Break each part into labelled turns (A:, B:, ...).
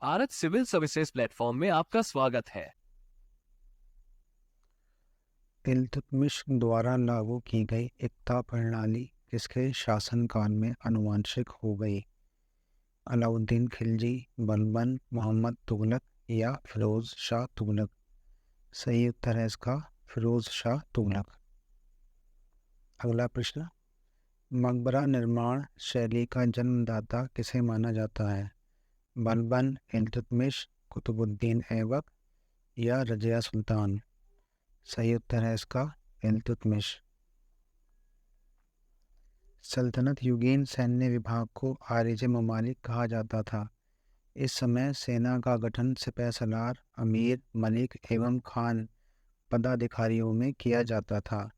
A: Bharat civil services platform में आपका स्वागत है।
B: इल्तुतमिश द्वारा लागू की गई इक्ता प्रणाली किसके शासनकाल में आनुवंशिक हो गई? अलाउद्दीन खिलजी, बलबन, मोहम्मद तुगलक या फिरोज शाह तुगलक? सही उत्तर है इसका फिरोज शाह तुगलक। अगला प्रश्न, मकबरा निर्माण शैली का जन्मदाता किसे माना जाता है? बलबन, इल्तुतमिश, कुतुबुद्दीन ऐबक या रजिया सुल्तान? सही उत्तर है इसका इल्तुतमिश। सल्तनत युगीन सैन्य विभाग को आरिज ममालिक कहा जाता था। इस समय सेना का गठन सिपह सलार, अमीर, मलिक एवं खान पदाधिकारियों में किया जाता था।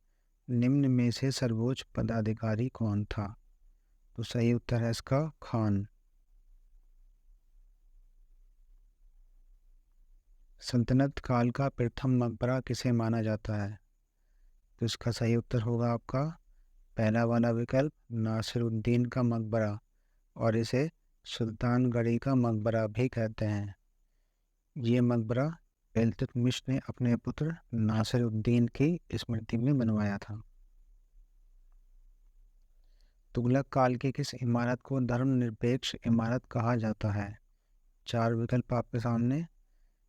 B: निम्न में से सर्वोच्च पदाधिकारी कौन था? तो सही उत्तर है इसका खान। सल्तनत काल का प्रथम मकबरा किसे माना जाता है? तो इसका सही उत्तर होगा आपका पहला वाला विकल्प नासिरुद्दीन का मकबरा, और इसे सुल्तानगढ़ी का मकबरा भी कहते हैं। ये मकबरा इल्तुतमिश ने अपने पुत्र नासिरुद्दीन की स्मृति में बनवाया था। तुगलक काल की किस इमारत को धर्मनिरपेक्ष इमारत कहा जाता है? चार विकल्प आपके सामने।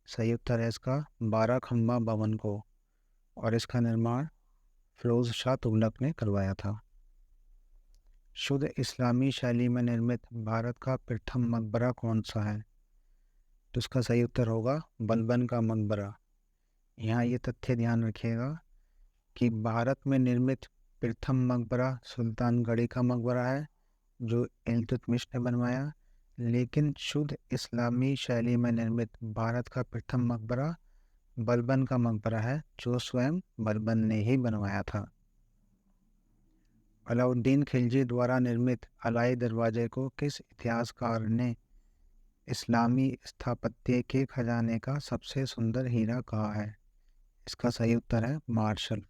B: सही उत्तर है इसका 12 खंबा भवन को, और इसका निर्माण फिरोज शाह तुगलक ने करवाया था। शुद्ध इस्लामी शैली में निर्मित भारत का प्रथम मकबरा कौन सा है? तो इसका सही उत्तर होगा बलबन का मकबरा। यहाँ ये तथ्य ध्यान रखिएगा कि भारत में निर्मित प्रथम मकबरा सुल्तानगढ़ी का मकबरा है जो इल्तुतमिश ने बनवाया, लेकिन शुद्ध इस्लामी शैली में निर्मित भारत का प्रथम मकबरा बलबन का मकबरा है जो स्वयं बलबन ने ही बनवाया था। अलाउद्दीन खिलजी द्वारा निर्मित अलाई दरवाजे को किस इतिहासकार ने इस्लामी स्थापत्य के खजाने का सबसे सुंदर हीरा कहा है? इसका सही उत्तर है मार्शल।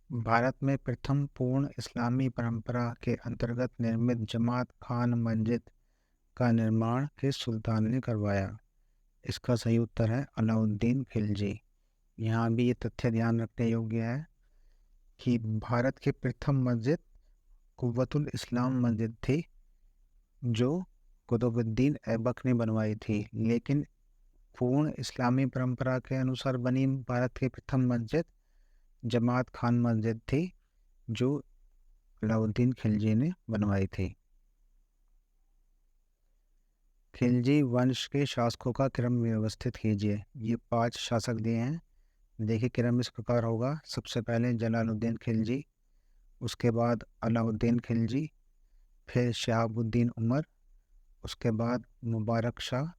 B: भारत में प्रथम पूर्ण इस्लामी परंपरा के अंतर्गत निर्मित जमात खान मस्जिद का निर्माण किस सुल्तान ने करवाया? इसका सही उत्तर है अलाउद्दीन खिलजी। यहाँ भी ये तथ्य ध्यान रखने योग्य है कि भारत की प्रथम मस्जिद कुव्वतुल इस्लाम मस्जिद थी जो कुतुबुद्दीन ऐबक ने बनवाई थी, लेकिन पूर्ण इस्लामी परंपरा के अनुसार बनी भारत की प्रथम मस्जिद जमात खान मस्जिद थी जो अलाउद्दीन खिलजी ने बनवाई थी। खिलजी वंश के शासकों का क्रम व्यवस्थित कीजिए। ये 5 शासक दिए हैं। देखिए क्रम इस प्रकार होगा, सबसे पहले जलालुद्दीन खिलजी, उसके बाद अलाउद्दीन खिलजी, फिर शहाबुद्दीन उमर, उसके बाद मुबारक शाह,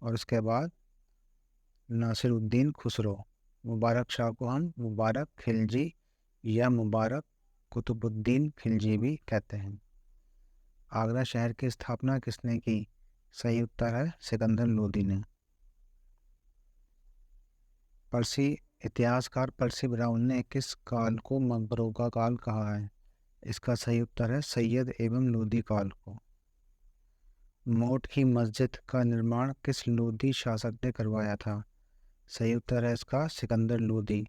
B: और उसके बाद नासिरुद्दीन खुसरो। मुबारक शाह को हम मुबारक खिलजी या मुबारक कुतुबुद्दीन खिलजी भी कहते हैं। आगरा शहर की स्थापना किसने की? सही उत्तर है सिकंदर लोदी ने। पर्सी इतिहासकार पर्सी ब्राउन ने किस काल को मकबरों का काल कहा है? इसका सही उत्तर है सैयद एवं लोदी काल को। मोट की मस्जिद का निर्माण किस लोदी शासक ने करवाया था? सही उत्तर है इसका सिकंदर लोदी,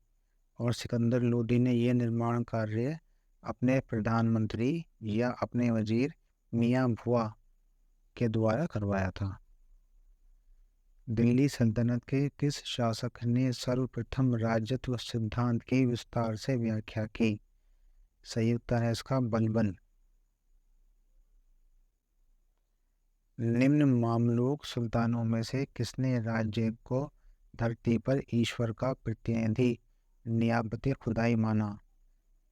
B: और सिकंदर लोदी ने यह निर्माण कार्य अपने प्रधानमंत्री या अपने वजीर मियां भुआ के द्वारा करवाया था। दिल्ली सल्तनत के किस शासक ने सर्वप्रथम राज्यत्व सिद्धांत की विस्तार से व्याख्या की? सही उत्तर है इसका बलबन। निम्न मामलूक सुल्तानों में से किसने राज्य को धरती पर ईश्वर का प्रतिनिधि नियाबत खुदाई माना?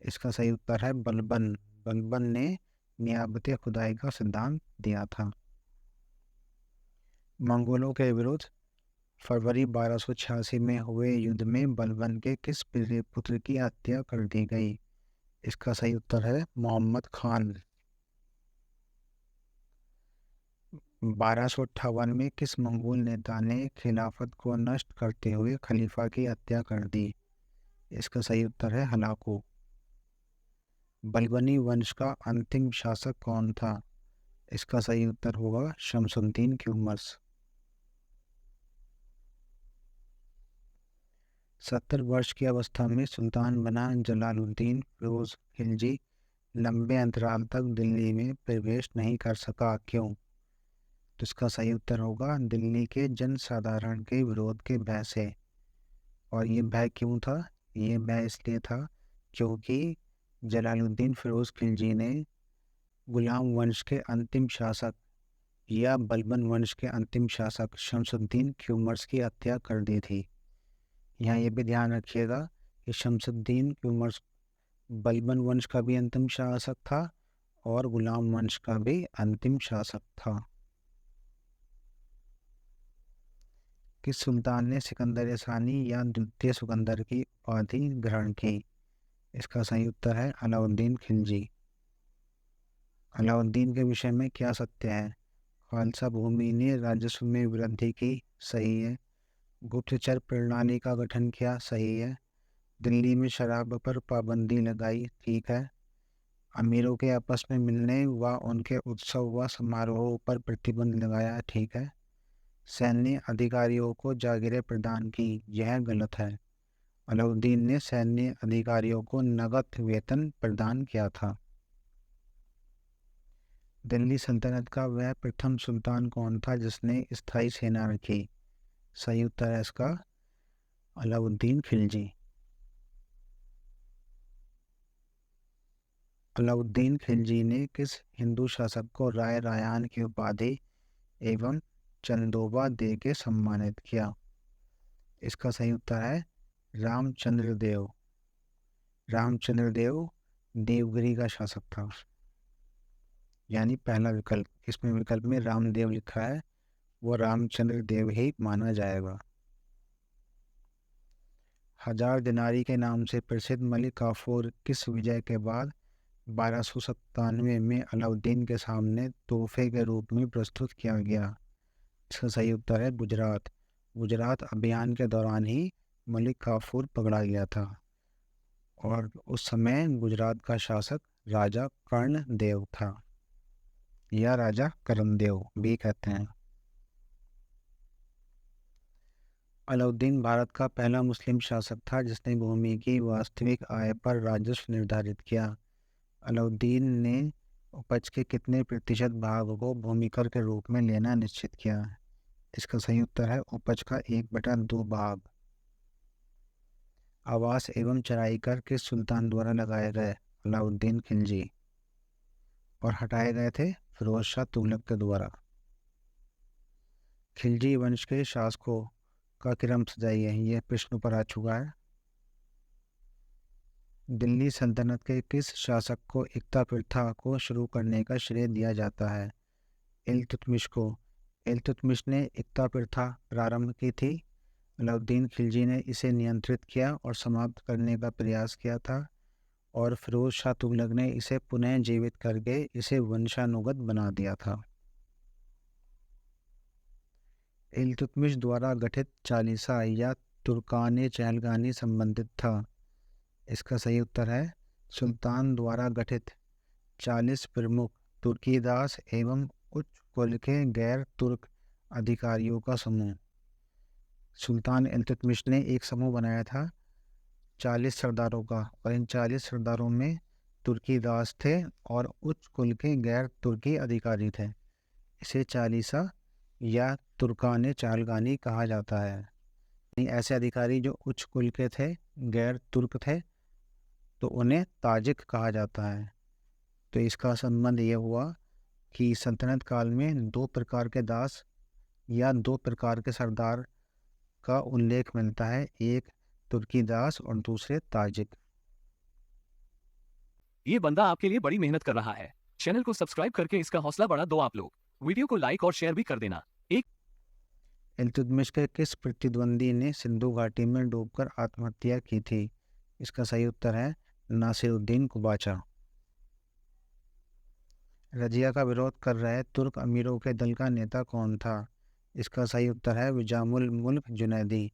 B: इसका सही उत्तर है बलबन। बलबन ने नियाबत खुदाई का सिद्धांत दिया था। मंगोलों के विरुद्ध फरवरी 1286 में हुए युद्ध में बलबन के किस पुत्र की हत्या कर दी गई? इसका सही उत्तर है मोहम्मद खान। 1258 में किस मंगोल नेता ने खिलाफत को नष्ट करते हुए खलीफा की हत्या कर दी? इसका सही उत्तर है हलाकू। बलबनी वंश का अंतिम शासक कौन था? इसका सही उत्तर होगा शमसुद्दीन की उमर्स। 70 वर्ष की अवस्था में सुल्तान बना जलालुद्दीन फिरोज खिलजी लंबे अंतराल तक दिल्ली में प्रवेश नहीं कर सका, क्यों? तो इसका सही उत्तर होगा दिल्ली के जनसाधारण के विरोध के भय से। और ये भय क्यों था? ये भय इसलिए था क्योंकि जलालुद्दीन फिरोज खिलजी ने गुलाम वंश के अंतिम शासक या बलबन वंश के अंतिम शासक शमसुद्दीन क्यूमर्स की हत्या कर दी थी। यहाँ ये भी ध्यान रखिएगा कि शमसुद्दीन क्यूमर्स बलबन वंश का भी अंतिम शासक था और गुलाम वंश का भी अंतिम शासक था। किस सुल्तान ने सिकंदर सानी या द्वितीय सिकंदर की उपाधि ग्रहण की? इसका सही उत्तर है अलाउद्दीन खिलजी। अलाउद्दीन के विषय में क्या सत्य है? खालसा भूमि ने राजस्व में वृद्धि की, सही है। गुप्तचर प्रणाली का गठन किया, सही है। दिल्ली में शराब पर पाबंदी लगाई, ठीक है। अमीरों के आपस में मिलने व उनके उत्सव व समारोहों पर प्रतिबंध लगाया, ठीक है। सैन्य अधिकारियों को जागीरें प्रदान की, यह गलत है। अलाउद्दीन ने सैन्य अधिकारियों को नगद वेतन प्रदान किया था। दिल्ली सल्तनत का वह प्रथम सुल्तान कौन था जिसने स्थायी सेना रखी? सही उत्तर है इसका अलाउद्दीन खिलजी। अलाउद्दीन खिलजी ने किस हिंदू शासक को राय रायान की उपाधि एवं चंदोबा दे के सम्मानित किया? इसका सही उत्तर है रामचंद्र देव। रामचंद्र देव देवगिरी का शासक था, यानी पहला विकल्प। इसमें विकल्प में रामदेव लिखा है, वो रामचंद्र देव ही माना जाएगा। हजार दिनारी के नाम से प्रसिद्ध मलिक काफूर किस विजय के बाद 1297 में अलाउद्दीन के सामने तोहफे के रूप में प्रस्तुत किया गया? इसका सही उत्तर है गुजरात। गुजरात अभियान के दौरान ही मलिक काफूर पकड़ा गया था और उस समय गुजरात का शासक राजा कर्ण देव था या राजा करमदेव भी कहते हैं। अलाउद्दीन भारत का पहला मुस्लिम शासक था जिसने भूमि की वास्तविक आय पर राजस्व निर्धारित किया। अलाउद्दीन ने उपज के कितने प्रतिशत भाग को भूमि कर के रूप में लेना निश्चित किया? इसका सही उत्तर है उपज का 1/2 भाग। आवास एवं चराई कर किस सुल्तान द्वारा लगाए गए? अलाउद्दीन खिलजी। और हटाए गए थे फिरोज शाह तुगलक के द्वारा। खिलजी वंश के शासकों का क्रम सजाइए, यह प्रश्न पर आ चुका है। दिल्ली सल्तनत के किस शासक को एकता प्रथा को शुरू करने का श्रेय दिया जाता है? इल्तुतमिश को। इल्तुतमिश ने एकता प्रथा प्रारंभ की थी। अलाउद्दीन खिलजी ने इसे नियंत्रित किया और समाप्त करने का प्रयास किया था और फिरोज शाह तुगलक ने इसे पुनः जीवित करके इसे वंशानुगत बना दिया था। इल्तुतमिश द्वारा गठित चालीसा या तुर्कान चहलगानी संबंधित था। इसका सही उत्तर है सुल्तान द्वारा गठित 40 प्रमुख तुर्कीदास एवं उच्च कुल के गैर तुर्क अधिकारियों का समूह। सुल्तान इल्तुतमिश ने एक समूह बनाया था 40 सरदारों का और इन 40 सरदारों में तुर्की दास थे और उच्च कुल के गैर तुर्की अधिकारी थे। इसे चालीसा या तुर्कान चालगानी कहा जाता है। ऐसे अधिकारी जो उच्च कुल के थे, गैर तुर्क थे, तो उन्हें ताजिक कहा जाता है। तो इसका संबंध ये हुआ कि सल्तनत काल में 2 प्रकार के दास या 2 प्रकार के सरदार का उल्लेख मिलता है, एक तुर्की दास और दूसरे ताजिक।
A: ये बंदा आपके लिए बड़ी मेहनत कर रहा है। चैनल को सब्सक्राइब करके इसका हौसला बढ़ा दो आप लोग। वीडियो को लाइक और शेयर भी कर देना।
B: इल्तुतमिश के किस प्रतिद्वंदी ने सिंधु घाटी में डूबकर आत्महत्या की थी? इसका सही उत्तर है नासिरुद्दीन कुबाचा। रजिया का विरोध कर रहे तुर्क अमीरों के दल का नेता कौन था? इसका सही उत्तर है विजामुल मुल्क जुनैदी।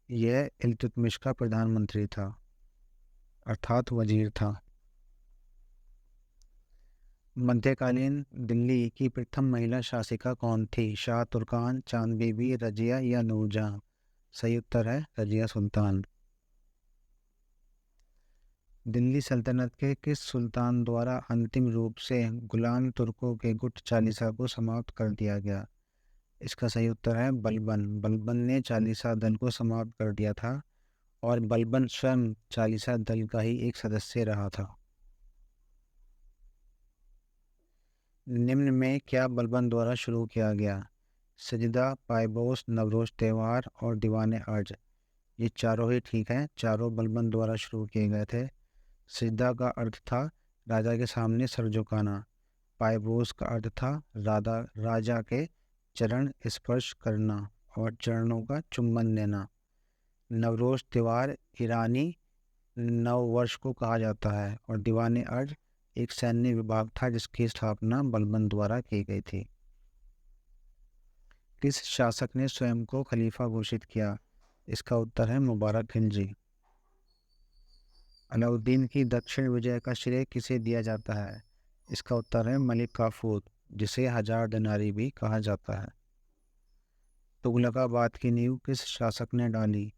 B: यह इल्तुतमिश का प्रधानमंत्री था, अर्थात वजीर था। मध्यकालीन दिल्ली की प्रथम महिला शासिका कौन थी? शाह तुर्कान, चांद बीबी, रजिया या नूरजहां? सही उत्तर है रजिया सुल्तान। दिल्ली सल्तनत के किस सुल्तान द्वारा अंतिम रूप से गुलाम तुर्कों के गुट चालीसा को समाप्त कर दिया गया? इसका सही उत्तर है बलबन। बलबन ने चालीसा दल को समाप्त कर दिया था और बलबन स्वयं चालीसा दल का ही एक सदस्य रहा था। निम्न में क्या बलबन द्वारा शुरू किया गया? सजदा, पायबोस, नवरोज त्यौहार और दीवाने अर्ज। ये चारों ही ठीक हैं, चारों बलबन द्वारा शुरू किए गए थे। सजदा का अर्थ था राजा के सामने सर झुकाना। पायबोस का अर्थ था राजा के चरण स्पर्श करना और चरणों का चुम्बन लेना। नवरोज त्योहार ईरानी नव वर्ष को कहा जाता है और दीवाने अर्ज एक सैन्य विभाग था जिसकी स्थापना बलबन द्वारा की गई थी। किस शासक ने स्वयं को खलीफा घोषित किया? इसका उत्तर है मुबारक खिलजी। अलाउद्दीन की दक्षिण विजय का श्रेय किसे दिया जाता है? इसका उत्तर है मलिक काफूर, जिसे हजार दिनारी भी कहा जाता है। तुगलकाबाद की नींव किस शासक ने डाली?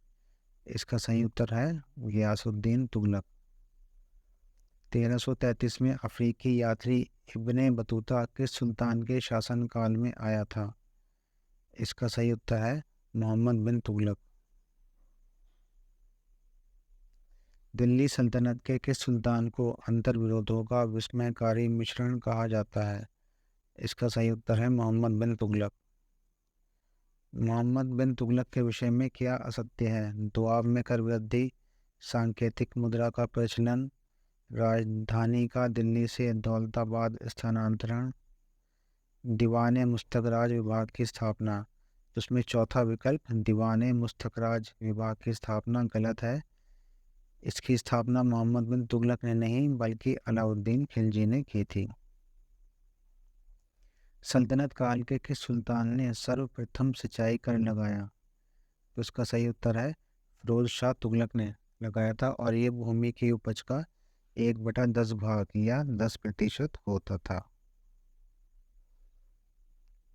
B: इसका सही उत्तर है गियासुद्दीन तुगलक। 1333 में अफ्रीकी यात्री इब्ने बतूता किस सुल्तान के शासनकाल में आया था? इसका सही उत्तर है मोहम्मद बिन तुगलक। दिल्ली सल्तनत के किस सुल्तान को अंतर्विरोधों का विस्मयकारी मिश्रण कहा जाता है? इसका सही उत्तर है मोहम्मद बिन तुगलक। मोहम्मद बिन तुगलक के विषय में क्या असत्य है? दुआब में कर वृद्धि, सांकेतिक मुद्रा का प्रचलन, राजधानी का दिल्ली से दौलताबाद स्थानांतरण, दीवाने मुस्तखराज विभाग की स्थापना। उसमें चौथा विकल्प दीवाने मुस्तखराज विभाग की स्थापना गलत है। इसकी स्थापना मोहम्मद बिन तुगलक ने नहीं बल्कि अलाउद्दीन खिलजी ने की थी। सल्तनत काल के किस सुल्तान ने सर्वप्रथम सिंचाई कर लगाया? तो उसका सही उत्तर है फिरोज शाह तुगलक ने लगाया था और ये भूमि की उपज का 1/10 भाग या 10% होता था।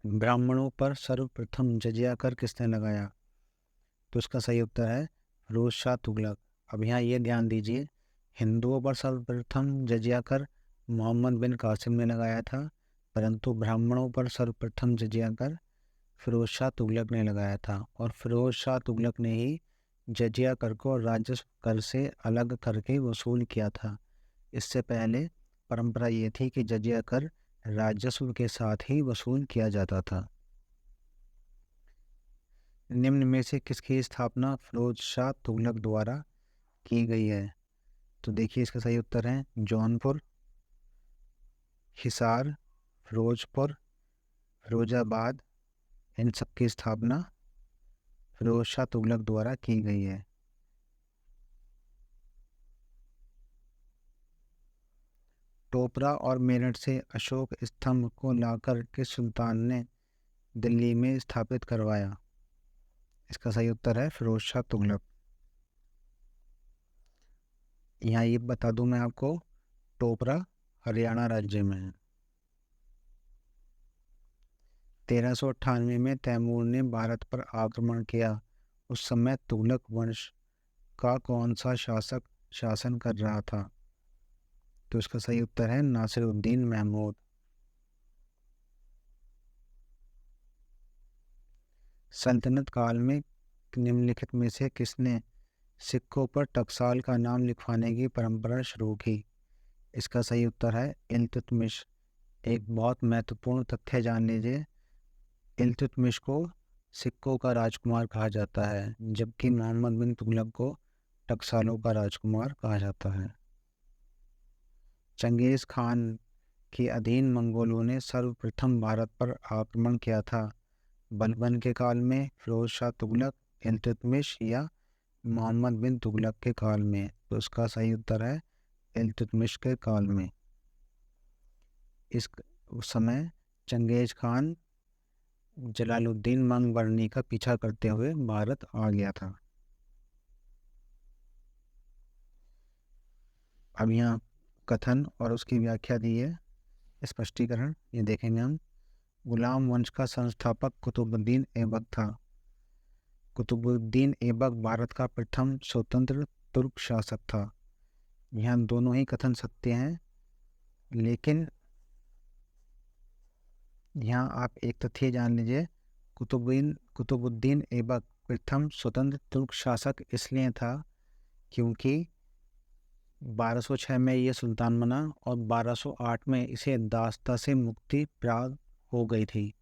B: ब्राह्मणों पर सर्वप्रथम जजिया कर किसने लगाया? तो उसका सही उत्तर है फिरोज शाह तुगलक। अब यहाँ ये ध्यान दीजिए, हिंदुओं पर सर्वप्रथम जजिया कर मोहम्मद बिन कासिम ने लगाया था, परंतु ब्राह्मणों पर सर्वप्रथम जजिया कर फिरोज शाह तुगलक ने लगाया था और फिरोज शाह तुगलक ने ही जजिया कर को राजस्व कर से अलग करके वसूल किया था। इससे पहले परंपरा ये थी कि जजिया कर राजस्व के साथ ही वसूल किया जाता था। निम्न में से किसकी स्थापना फिरोज शाह तुगलक द्वारा की गई है? तो देखिए इसका सही उत्तर है जौनपुर, हिसार, फिरोजपुर, फिरोजाबाद। इन सब की स्थापना फिरोज शाह तुगलक द्वारा की गई है। टोपरा और मेरठ से अशोक स्तंभ को लाकर किस सुल्तान ने दिल्ली में स्थापित करवाया? इसका सही उत्तर है फिरोज शाह तुगलक। यहाँ ये बता दूं मैं आपको, टोपरा हरियाणा राज्य में है। 1398 में तैमूर ने भारत पर आक्रमण किया। उस समय तुगलक वंश का कौन सा शासक शासन कर रहा था? तो इसका सही उत्तर है नासिरुद्दीन महमूद। सल्तनत काल में निम्नलिखित में से किसने सिक्कों पर टकसाल का नाम लिखवाने की परंपरा शुरू की? इसका सही उत्तर है इल्तुतमिश। एक बहुत महत्वपूर्ण तथ्य जान लीजिए, इल्तुतमिश को सिक्कों का राजकुमार कहा जाता है जबकि मोहम्मद बिन तुगलक को टकसालों का राजकुमार कहा जाता है। चंगेज खान के अधीन मंगोलों ने सर्वप्रथम भारत पर आक्रमण किया था। बलबन के काल में, फिरोज शाह तुगलक, इल्तुतमिश या मोहम्मद बिन तुगलक के काल में? तो उसका सही उत्तर है इल्तुतमिश के काल में। उस समय चंगेज खान जलालुद्दीन मंगबरनी का पीछा करते हुए भारत आ गया था। अब यहाँ कथन और उसकी व्याख्या दी है। स्पष्टीकरण ये देखेंगे हम। गुलाम वंश का संस्थापक कुतुबुद्दीन ऐबक था। कुतुबुद्दीन ऐबक भारत का प्रथम स्वतंत्र तुर्क शासक था। यहाँ दोनों ही कथन सत्य हैं, लेकिन यहाँ आप एक तथ्य जान लीजिए। कुतुबुद्दीन ऐबक प्रथम स्वतंत्र तुर्क शासक इसलिए था क्योंकि 1206 में ये सुल्तान बना और 1208 में इसे दास्ता से मुक्ति प्राप्त हो गई थी।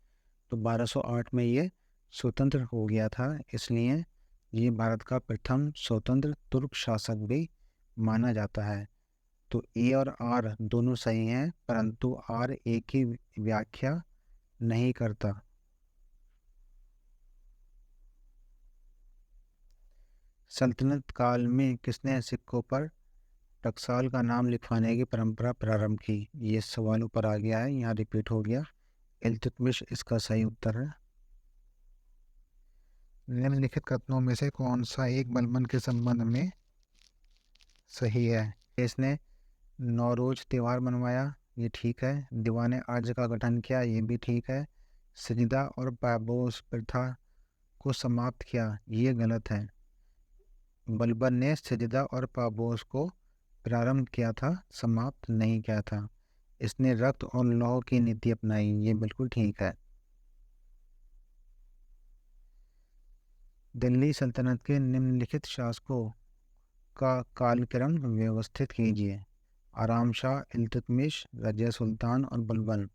B: तो 1208 में ये स्वतंत्र हो गया था, इसलिए ये भारत का प्रथम स्वतंत्र तुर्क शासक भी माना जाता है। तो ए और आर दोनों सही हैं, परंतु आर ए की व्याख्या नहीं करता। सल्तनत काल में किसने सिक्कों पर टकसाल का नाम लिखवाने की परंपरा प्रारंभ की? ये सवाल ऊपर आ गया है, यहाँ रिपीट हो गया। इल्तुतमिश इसका सही उत्तर है। निम्नलिखित कथनों में से कौन सा एक बलबन के संबंध में सही है? इसने नौरोज त्योहार मनवाया, ये ठीक है। दीवाने अर्ज का गठन किया, ये भी ठीक है। सजदा और पापोस प्रथा को समाप्त किया, ये गलत है। बलबन ने सजदा और पापोस को प्रारंभ किया था, समाप्त नहीं किया था। इसने रक्त और लौह की नीति अपनाई, ये बिल्कुल ठीक है। दिल्ली सल्तनत के निम्नलिखित शासकों का कालक्रम व्यवस्थित कीजिए। आराम शाह, इल्तुतमिश, रजिया सुल्तान और बलबन,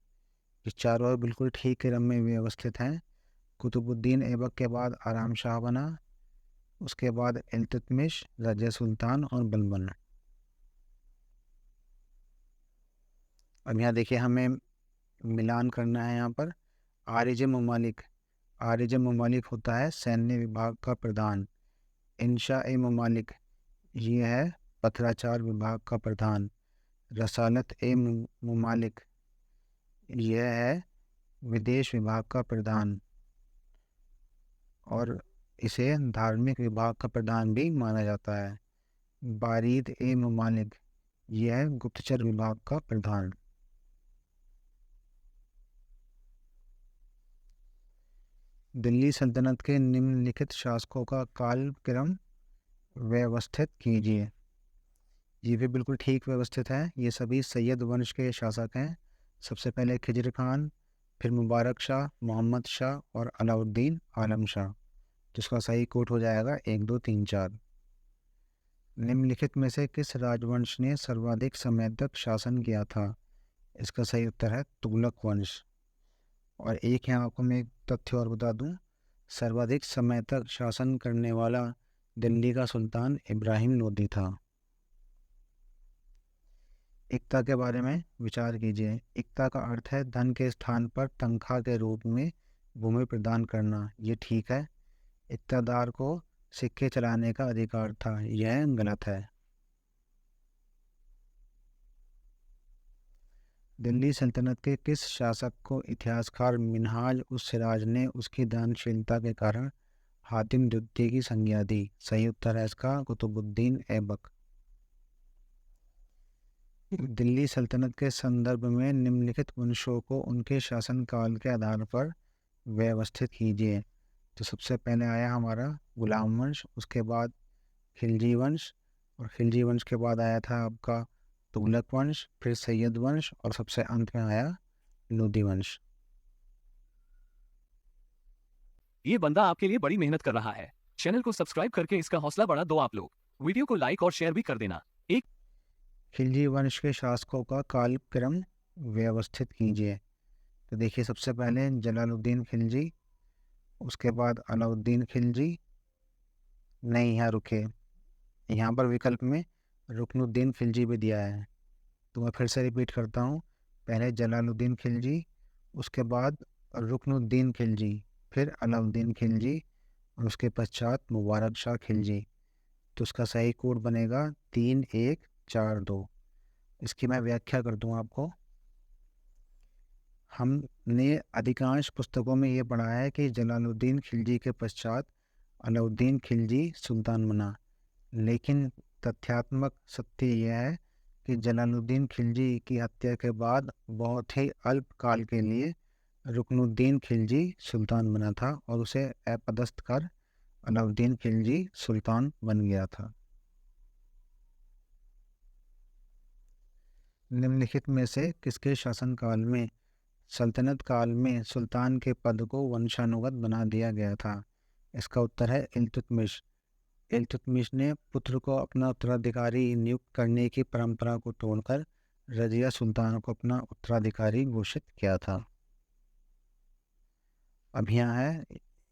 B: ये चारों बिल्कुल ठीक क्रम में व्यवस्थित हैं। कुतुबुद्दीन ऐबक के बाद आराम शाह बना, उसके बाद इल्तुतमिश, रजिया सुल्तान और बलबन। अब यहाँ देखिए, हमें मिलान करना है। यहाँ पर आरिज ममालिक, आरिज ममालिक होता है सैन्य विभाग का प्रधान। इंशा ए ममालिक, ये है पत्राचार विभाग का प्रधान। रसालत ए ममालिक, यह है विदेश विभाग का प्रधान, और इसे धार्मिक विभाग का प्रधान भी माना जाता है। बारीद ए ममालिक, यह है गुप्तचर विभाग का प्रधान। दिल्ली सल्तनत के निम्नलिखित शासकों का कालक्रम व्यवस्थित कीजिए। ये भी बिल्कुल ठीक व्यवस्थित है। ये सभी सैयद वंश के शासक हैं। सबसे पहले खिजर खान, फिर मुबारक शाह, मोहम्मद शाह और अलाउद्दीन आलम शाह, जिसका सही कोट हो जाएगा 1 2 3 4। निम्नलिखित में से किस राजवंश ने सर्वाधिक समय तक शासन किया था? इसका सही उत्तर है तुगलक वंश। और एक यहाँ आपको मैं एक तथ्य और बता दूं, सर्वाधिक समय तक शासन करने वाला दिल्ली का सुल्तान इब्राहिम लोदी था। एकता के बारे में विचार कीजिए। एकता का अर्थ है धन के स्थान पर तनख्वाह के रूप में भूमि प्रदान करना, ये ठीक है। इक्तादार को सिक्के चलाने का अधिकार था, यह गलत है। दिल्ली सल्तनत के किस शासक को इतिहासकार मिन्हाज उस सिराज ने उसकी दानशीलता के कारण हातिम द्वितीय की संज्ञा दी? सही उत्तर है इसका कुतुबुद्दीन ऐबक। दिल्ली सल्तनत के संदर्भ में निम्नलिखित वंशों को उनके शासनकाल के आधार पर व्यवस्थित कीजिए। तो सबसे पहले आया हमारा गुलाम वंश, उसके बाद खिलजी वंश, और खिलजी वंश के बाद आया था आपका तुगलक वंश, फिर सैयद वंश, और सबसे अंत में आया लोदी वंश।
A: ये बंदा आपके लिए बड़ी मेहनत कर रहा है। चैनल को सब्सक्राइब करके इसका हौसला बढ़ा दो आप लोग। वीडियो को लाइक और शेयर भी कर देना। एक
B: खिलजी वंश के शासकों का कालक्रम व्यवस्थित कीजिए। तो देखिए, सबसे पहले जलालुद्दीन खिलजी, उसके बाद अलाउद्दीन खिलजी, नहीं यहाँ रुके, यहाँ पर विकल्प में रुकनुद्दीन खिलजी भी दिया है। तो मैं फिर से रिपीट करता हूँ, पहले जलालुद्दीन खिलजी, उसके बाद रुकनुद्दीन खिलजी, फिर अलाउद्दीन खिलजी, और उसके पश्चात मुबारक शाह खिलजी। तो उसका सही कोड बनेगा 3 1 4 2। इसकी मैं व्याख्या कर दूँ आपको। हमने अधिकांश पुस्तकों में ये पढ़ा है कि जलालुद्दीन खिलजी के पश्चात अलाउद्दीन खिलजी सुल्तान बना, लेकिन तथ्यात्मक सत्य यह है कि जलालुद्दीन खिलजी की हत्या के बाद बहुत ही अल्प काल के लिए रुकनुद्दीन खिलजी सुल्तान बना था और उसे अपदस्थ कर अलाउद्दीन खिलजी सुल्तान बन गया था। निम्नलिखित में से किसके शासनकाल में सल्तनत काल में सुल्तान के पद को वंशानुगत बना दिया गया था? इसका उत्तर है इल्तुतमिश। इल्तुतमिश ने पुत्र को अपना उत्तराधिकारी नियुक्त करने की परंपरा को तोड़कर रजिया सुल्तान को अपना उत्तराधिकारी घोषित किया था। अब यहाँ है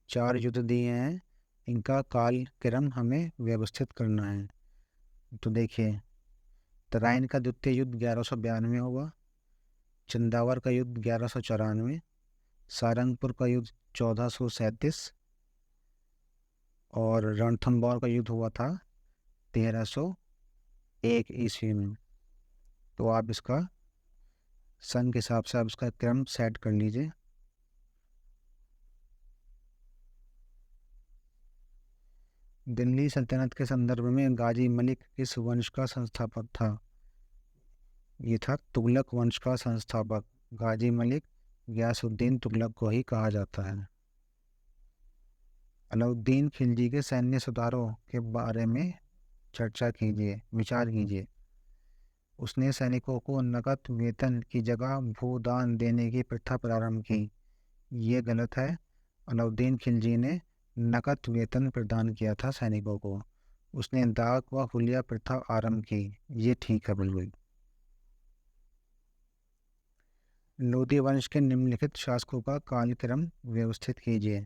B: 4 युद्ध दिए हैं, इनका काल क्रम हमें व्यवस्थित करना है। तो देखिए, तराइन का द्वितीय युद्ध 1192 हुआ, चंदावर का युद्ध 1194, सारंगपुर का युद्ध 1437 और रणथंबोर का युद्ध हुआ था 1301 ईस्वी में। तो आप इसका सन के हिसाब से आप इसका क्रम सेट कर लीजिए। दिल्ली सल्तनत के संदर्भ में गाजी मलिक किस वंश का संस्थापक था? ये था तुगलक वंश का संस्थापक। गाजी मलिक गयासुद्दीन तुगलक को ही कहा जाता है। अलाउद्दीन खिलजी के सैन्य सुधारों के बारे में चर्चा कीजिए, विचार कीजिए। उसने सैनिकों को नकद वेतन की जगह भूदान देने की प्रथा प्रारंभ की। ये गलत है। अलाउद्दीन खिलजी ने नकद वेतन प्रदान किया था सैनिकों को। उसने दाग व हुलिया प्रथा आरंभ की। ये ठीक है बिल्कुल। लोधी वंश के निम्नलिखित शासकों का कालक्रम व्यवस्थित कीजिए।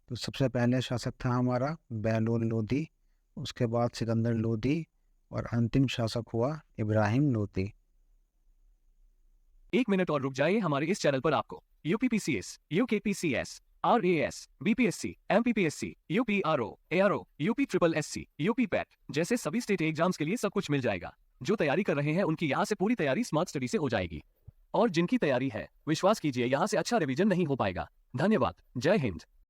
B: तो सबसे पहले शासक था हमारा बैलोल लोधी, उसके बाद सिकंदर लोधी और अंतिम शासक हुआ इब्राहिम लोधी।
A: 1 मिनट और रुक जाइए। हमारे इस चैनल पर आपको UPPCS, UKPCS, RAS, BPSC, MPPSC, UPRO, ARO, UP triple SC, UP PET जैसे सभी स्टेट एग्जाम्स के लिए सब कुछ मिल जाएगा। जो तैयारी कर रहे हैं उनकी यहाँ से पूरी तैयारी स्मार्ट स्टडी से हो जाएगी, और जिनकी तैयारी है विश्वास कीजिए यहाँ से अच्छा रिवीजन नहीं हो पाएगा। धन्यवाद। जय हिंद।